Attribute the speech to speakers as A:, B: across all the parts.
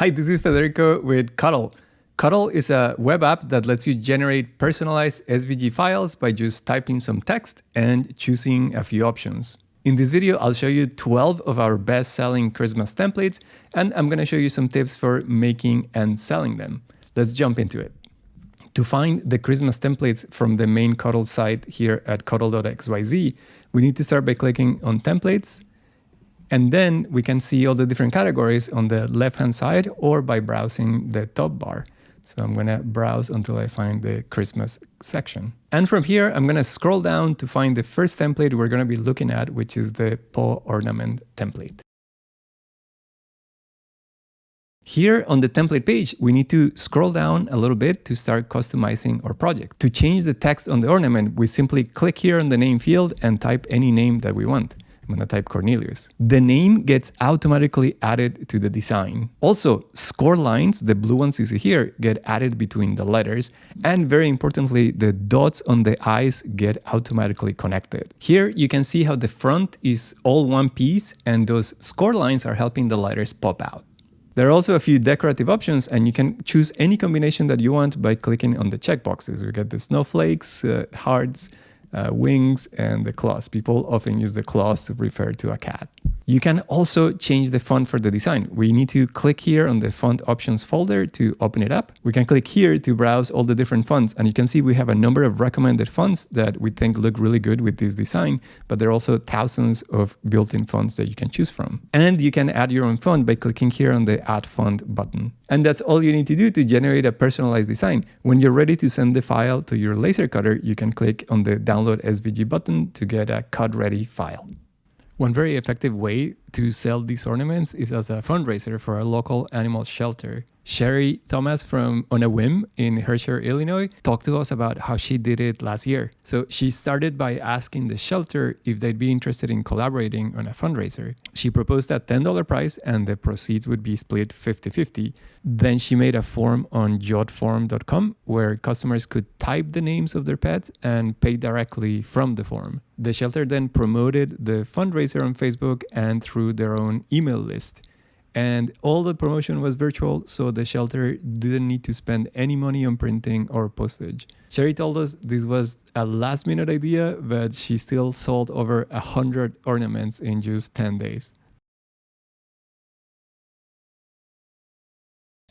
A: Hi, this is Federico with Cuddle. Cuddle is a web app that lets you generate personalized SVG files by just typing some text and choosing a few options. In this video, I'll show you 12 of our best-selling Christmas templates, and I'm going to show you some tips for making and selling them. Let's jump into it. To find the Christmas templates from the main Cuddle site here at cuddle.xyz, we need to start by clicking on Templates, and then we can see all the different categories on the left-hand side or by browsing the top bar. So I'm going to browse until I find the Christmas section. And from here, I'm going to scroll down to find the first template we're going to be looking at, which is the Paw Ornament template. Here on the template page, we need to scroll down a little bit to start customizing our project. To change the text on the ornament, we simply click here on the name field and type any name that we want. I'm going to type Cornelius. The name gets automatically added to the design. Also, score lines, the blue ones you see here, get added between the letters. And very importantly, the dots on the eyes get automatically connected. Here you can see how the front is all one piece and those score lines are helping the letters pop out. There are also a few decorative options, and you can choose any combination that you want by clicking on the checkboxes. We get the snowflakes, hearts, wings, and the claws. People often use the claws to refer to a cat. You can also change the font for the design. We need to click here on the font options folder to open it up. We can click here to browse all the different fonts, and you can see we have a number of recommended fonts that we think look really good with this design, but there are also thousands of built-in fonts that you can choose from. And you can add your own font by clicking here on the Add Font button. And that's all you need to do to generate a personalized design. When you're ready to send the file to your laser cutter, you can click on the Download SVG button to get a cut-ready file. One very effective way to sell these ornaments is as a fundraiser for a local animal shelter. Sherry Thomas from On a Whim in Herscher, Illinois, talked to us about how she did it last year. So she started by asking the shelter if they'd be interested in collaborating on a fundraiser. She proposed a $10 price and the proceeds would be split 50-50. Then she made a form on jotform.com where customers could type the names of their pets and pay directly from the form. The shelter then promoted the fundraiser on Facebook and through their own email list. And all the promotion was virtual, so the shelter didn't need to spend any money on printing or postage. Sherry told us this was a last-minute idea, but she still sold over 100 ornaments in just 10 days.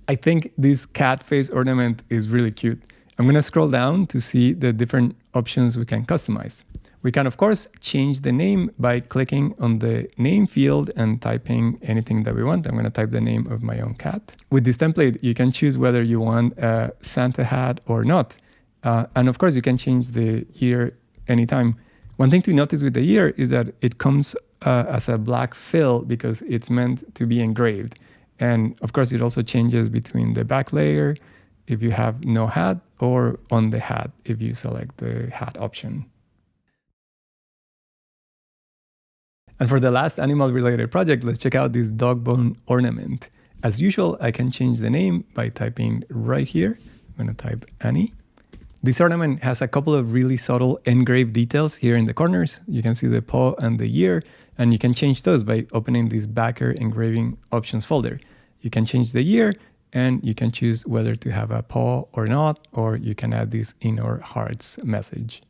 A: I think this cat face ornament is really cute. I'm going to scroll down to see the different options we can customize. We can, of course, change the name by clicking on the name field and typing anything that we want. I'm going to type the name of my own cat. With this template, you can choose whether you want a Santa hat or not. And of course, you can change the year anytime. One thing to notice with the year is that it comes as a black fill because it's meant to be engraved. And of course, it also changes between the back layer if you have no hat or on the hat if you select the hat option. And for the last animal-related project, let's check out this dog bone ornament. As usual, I can change the name by typing right here. I'm going to type Annie. This ornament has a couple of really subtle engraved details here in the corners. You can see the paw and the ear, and you can change those by opening this backer engraving options folder. You can change the year, and you can choose whether to have a paw or not, or you can add this in our hearts message.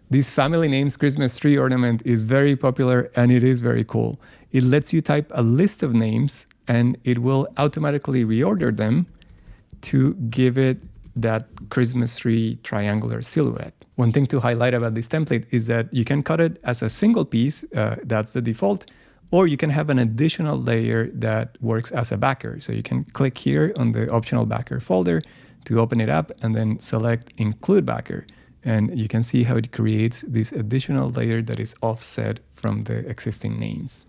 A: This family names Christmas tree ornament is very popular and it is very cool. It lets you type a list of names and it will automatically reorder them to give it that Christmas tree triangular silhouette. One thing to highlight about this template is that you can cut it as a single piece, that's the default, or you can have an additional layer that works as a backer. So you can click here on the optional backer folder to open it up and then select Include Backer. And you can see how it creates this additional layer that is offset from the existing names.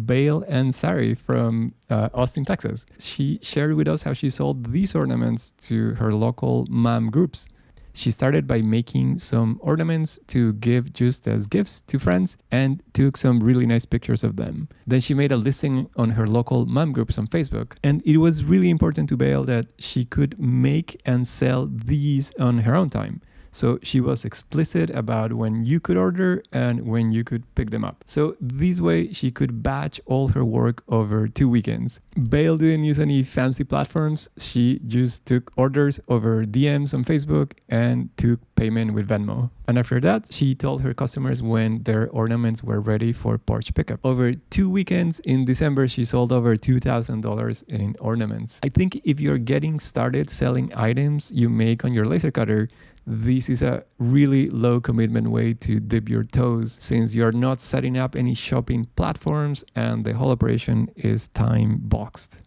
A: Bale and Sari from Austin, Texas. She shared with us how she sold these ornaments to her local mom groups. She started by making some ornaments to give just as gifts to friends and took some really nice pictures of them. Then she made a listing on her local mom groups on Facebook. And it was really important to Bale that she could make and sell these on her own time. So she was explicit about when you could order and when you could pick them up. So this way she could batch all her work over 2 weekends. Bale didn't use any fancy platforms. She just took orders over DMs on Facebook and took payment with Venmo. And after that, she told her customers when their ornaments were ready for porch pickup. Over 2 weekends in December, she sold over $2,000 in ornaments. I think if you're getting started selling items you make on your laser cutter, this is a really low commitment way to dip your toes, since you're not setting up any shopping platforms and the whole operation is time boxed.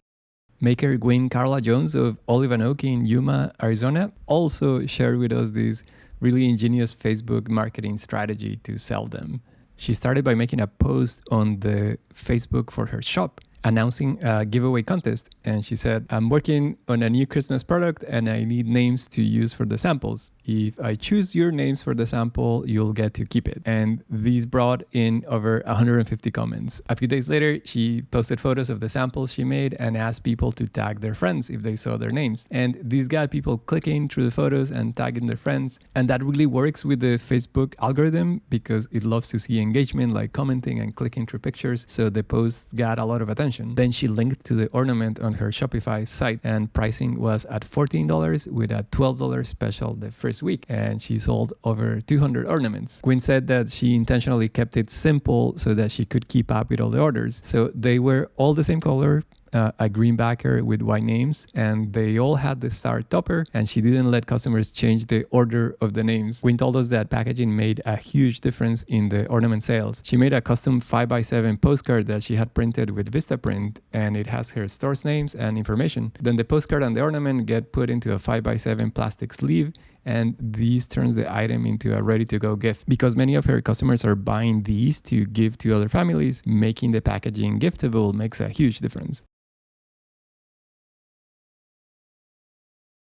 A: Maker Gwynn Carla Jones of Olive and Oak in Yuma, Arizona also shared with us this really ingenious Facebook marketing strategy to sell them. She started by making a post on the Facebook for her shop announcing a giveaway contest. And she said, I'm working on a new Christmas product and I need names to use for the samples. If I choose your names for the sample, you'll get to keep it. And these brought in over 150 comments. A few days later, she posted photos of the samples she made and asked people to tag their friends if they saw their names. And this got people clicking through the photos and tagging their friends. And that really works with the Facebook algorithm because it loves to see engagement, like commenting and clicking through pictures. So the post got a lot of attention. Then she linked to the ornament on her Shopify site, and pricing was at $14 with a $12 special the first week, and she sold over 200 ornaments. Gwynn said that she intentionally kept it simple so that she could keep up with all the orders. So they were all the same color, a green backer with white names, and they all had the star topper, and she didn't let customers change the order of the names. Gwynn told us that packaging made a huge difference in the ornament sales. She made a custom 5x7 postcard that she had printed with Vistaprint, and it has her store's names and information. Then the postcard and the ornament get put into a 5x7 plastic sleeve, and this turns the item into a ready-to-go gift. Because many of her customers are buying these to give to other families, making the packaging giftable makes a huge difference.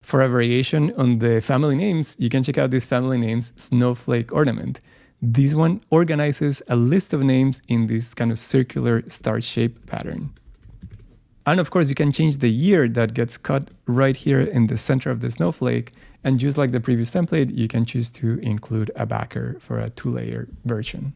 A: For a variation on the family names, you can check out this family name's Snowflake Ornament. This one organizes a list of names in this kind of circular star-shaped pattern. And of course, you can change the year that gets cut right here in the center of the snowflake. And just like the previous template, you can choose to include a backer for a 2-layer version.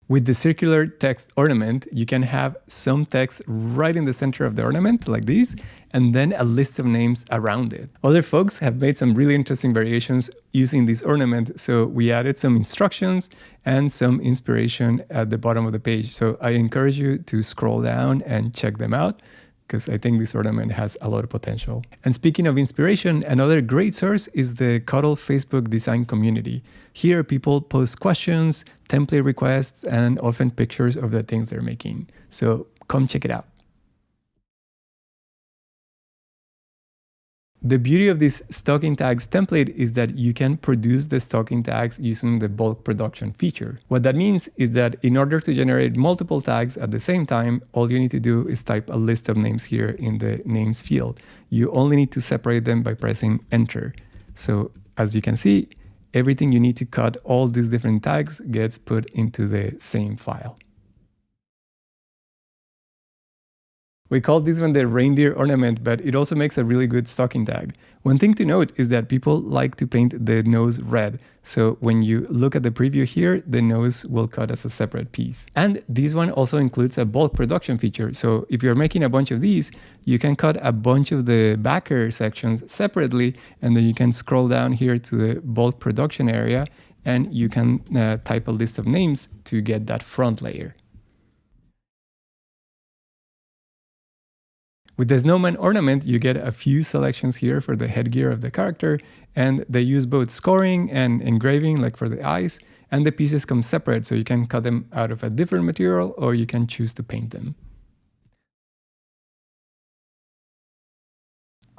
A: With the circular text ornament, you can have some text right in the center of the ornament, like this, and then a list of names around it. Other folks have made some really interesting variations using this ornament, so we added some instructions and some inspiration at the bottom of the page. So I encourage you to scroll down and check them out, because I think this ornament has a lot of potential. And speaking of inspiration, another great source is the Cuddle Facebook design community. Here, people post questions, template requests, and often pictures of the things they're making. So come check it out. The beauty of this stocking tags template is that you can produce the stocking tags using the bulk production feature. What that means is that in order to generate multiple tags at the same time, all you need to do is type a list of names here in the names field. You only need to separate them by pressing enter. So as you can see, everything you need to cut all these different tags gets put into the same file. We call this one the Reindeer Ornament, but it also makes a really good stocking tag. One thing to note is that people like to paint the nose red. So when you look at the preview here, the nose will cut as a separate piece. And this one also includes a bulk production feature. So if you're making a bunch of these, you can cut a bunch of the backer sections separately, and then you can scroll down here to the bulk production area, and you can type a list of names to get that front layer. With the Snowman Ornament, you get a few selections here for the headgear of the character, and they use both scoring and engraving, like for the eyes, and the pieces come separate, so you can cut them out of a different material, or you can choose to paint them.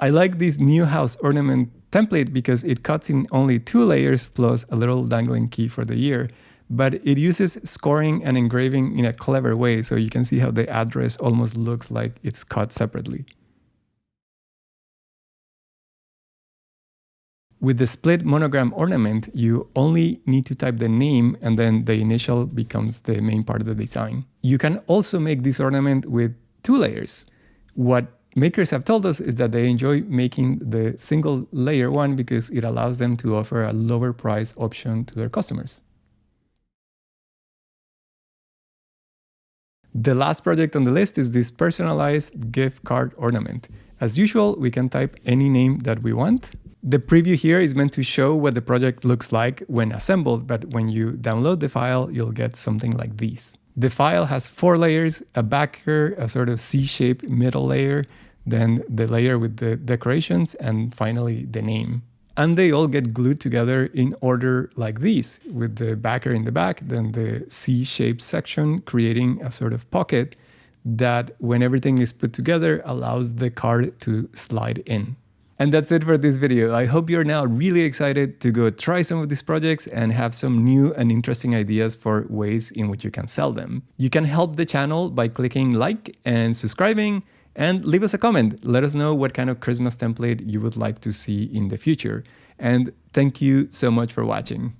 A: I like this new House Ornament template because it cuts in only 2 layers plus a little dangling key for the year. But it uses scoring and engraving in a clever way, so you can see how the address almost looks like it's cut separately. With the split monogram ornament, you only need to type the name, and then the initial becomes the main part of the design. You can also make this ornament with 2 layers. What makers have told us is that they enjoy making the single layer one because it allows them to offer a lower price option to their customers. The last project on the list is this personalized gift card ornament. As usual, we can type any name that we want. The preview here is meant to show what the project looks like when assembled, but when you download the file, you'll get something like these. The file has 4 layers, a backer, a sort of C-shaped middle layer, then the layer with the decorations, and finally the name. And they all get glued together in order like these, with the backer in the back, then the C-shaped section creating a sort of pocket that, when everything is put together, allows the card to slide in. And that's it for this video. I hope you're now really excited to go try some of these projects and have some new and interesting ideas for ways in which you can sell them. You can help the channel by clicking like and subscribing, and leave us a comment. Let us know what kind of Christmas template you would like to see in the future. And thank you so much for watching.